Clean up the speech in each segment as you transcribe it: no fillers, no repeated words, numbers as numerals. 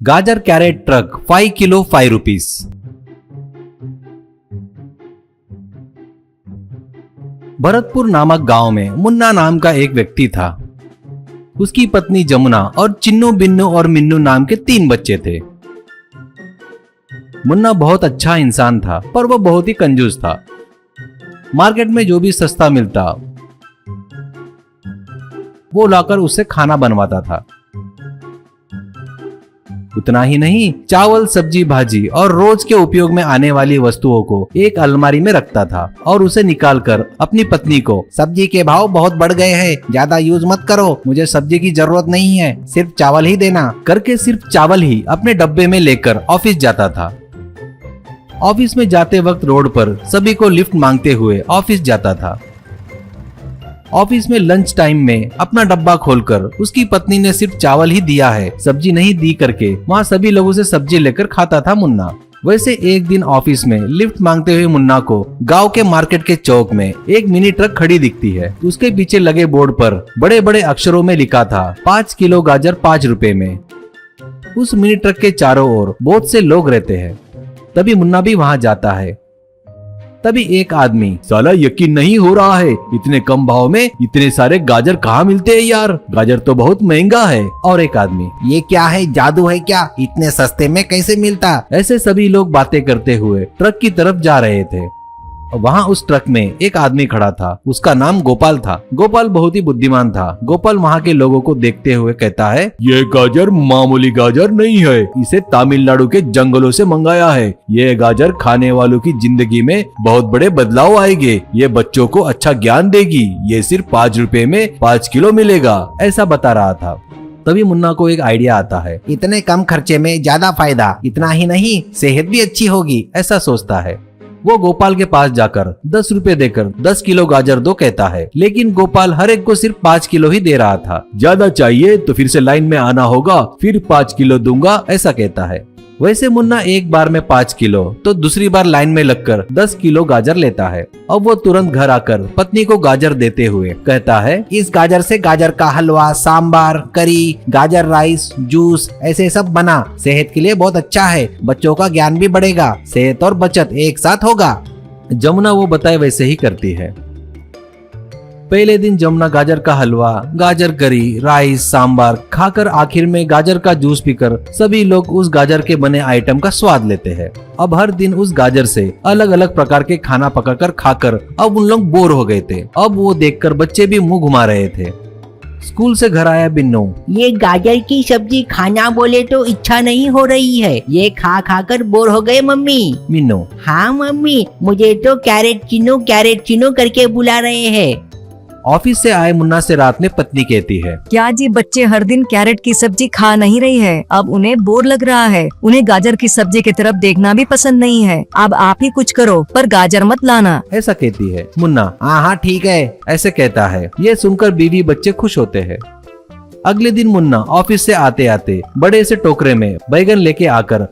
गाजर carrot truck 5 kilo 5 rupees. Bharatpur नामक गांव में मुन्ना नाम का एक व्यक्ति था। उसकी पत्नी जमुना और चिन्नू, बिन्नू और मिन्नू नाम के 3 बच्चे थे। मुन्ना बहुत अच्छा इंसान था, पर वह बहुत ही कंजूस था। मार्केट में जो भी सस्ता मिलता वो लाकर उससे खाना बनवाता था। उतना ही नहीं, चावल, सब्जी, भाजी और रोज के उपयोग में आने वाली वस्तुओं को एक अलमारी में रखता था और उसे निकालकर अपनी पत्नी को, सब्जी के भाव बहुत बढ़ गए हैं, ज्यादा यूज मत करो, मुझे सब्जी की जरूरत नहीं है, सिर्फ चावल ही देना, करके सिर्फ चावल ही अपने डब्बे में लेकर ऑफिस जाता था। ऑफिस में जाते वक्त रोड पर सभी को लिफ्ट मांगते हुए ऑफिस जाता था। ऑफिस में लंच टाइम में अपना डब्बा खोलकर उसकी पत्नी ने सिर्फ चावल ही दिया है, सब्जी नहीं दी करके वहाँ सभी लोगों से सब्जी लेकर खाता था मुन्ना। वैसे एक दिन ऑफिस में लिफ्ट मांगते हुए मुन्ना को गांव के मार्केट के चौक में एक मिनी ट्रक खड़ी दिखती है। उसके पीछे लगे बोर्ड पर बड़े बड़े अक्षरों में लिखा था 5 किलो गाजर 5 रुपए में। उस मिनी ट्रक के चारों ओर बहुत से लोग रहते हैं। तभी मुन्ना भी वहाँ जाता है। तभी एक आदमी, साला यकीन नहीं हो रहा है, इतने कम भाव में इतने सारे गाजर कहाँ मिलते हैं यार, गाजर तो बहुत महंगा है। और एक आदमी, ये क्या है, जादू है क्या, इतने सस्ते में कैसे मिलता। ऐसे सभी लोग बातें करते हुए ट्रक की तरफ जा रहे थे। वहाँ उस ट्रक में एक आदमी खड़ा था। उसका नाम गोपाल था। गोपाल बहुत ही बुद्धिमान था। गोपाल वहाँ के लोगों को देखते हुए कहता है, ये गाजर मामूली गाजर नहीं है, इसे तमिलनाडु के जंगलों से मंगाया है। ये गाजर खाने वालों की जिंदगी में बहुत बड़े बदलाव आएंगे, ये बच्चों को अच्छा ज्ञान देगी, ये सिर्फ 5 रुपए में 5 किलो मिलेगा, ऐसा बता रहा था। तभी मुन्ना को एक आइडिया आता है, इतने कम खर्चे में ज्यादा फायदा, इतना ही नहीं सेहत भी अच्छी होगी, ऐसा सोचता है। वो गोपाल के पास जाकर 10 रुपए देकर 10 किलो गाजर दो कहता है, लेकिन गोपाल हर एक को सिर्फ 5 किलो ही दे रहा था। ज्यादा चाहिए तो फिर से लाइन में आना होगा, फिर 5 किलो दूंगा, ऐसा कहता है। वैसे मुन्ना एक बार में 5 किलो तो दूसरी बार लाइन में लगकर 10 किलो गाजर लेता है। अब वो तुरंत घर आकर पत्नी को गाजर देते हुए कहता है, इस गाजर से गाजर का हलवा, सांबार, करी, गाजर राइस, जूस ऐसे सब बना, सेहत के लिए बहुत अच्छा है, बच्चों का ज्ञान भी बढ़ेगा, सेहत और बचत एक साथ होगा। जमुना वो बताए वैसे ही करती है। पहले दिन जमुना गाजर का हलवा, गाजर करी, राइस, सांबार खाकर आखिर में गाजर का जूस पीकर सभी लोग उस गाजर के बने आइटम का स्वाद लेते हैं। अब हर दिन उस गाजर से अलग अलग प्रकार के खाना पकाकर खाकर अब उन लोग बोर हो गए थे। अब वो देखकर बच्चे भी मुंह घुमा रहे थे। स्कूल से घर आया बिन्नू, ये गाजर की सब्जी खाना बोले तो इच्छा नहीं हो रही है, ये खा खा कर बोर हो गए मम्मी। मिन्नू, हाँ मम्मी, मुझे तो कैरेट चिनो करके बुला रहे हैं। ऑफिस से आए मुन्ना से रात में पत्नी कहती है, क्या जी बच्चे हर दिन कैरेट की सब्जी खा नहीं रही है, अब उन्हें बोर लग रहा है, उन्हें गाजर की सब्जी की तरफ देखना भी पसंद नहीं है, अब आप ही कुछ करो पर गाजर मत लाना, ऐसा कहती है। मुन्ना, हाँ हाँ ठीक है, ऐसे कहता है। ये सुनकर बीवी बच्चे खुश होते हैं। अगले दिन मुन्ना ऑफिस से आते आते बड़े से टोकरे में बैगन लेके आकर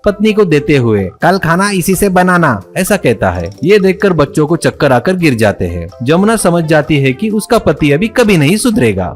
पत्नी को देते हुए, कल खाना इसी से बनाना, ऐसा कहता है। ये देखकर बच्चों को चक्कर आकर गिर जाते हैं। जमुना समझ जाती है कि उसका पति अभी कभी नहीं सुधरेगा।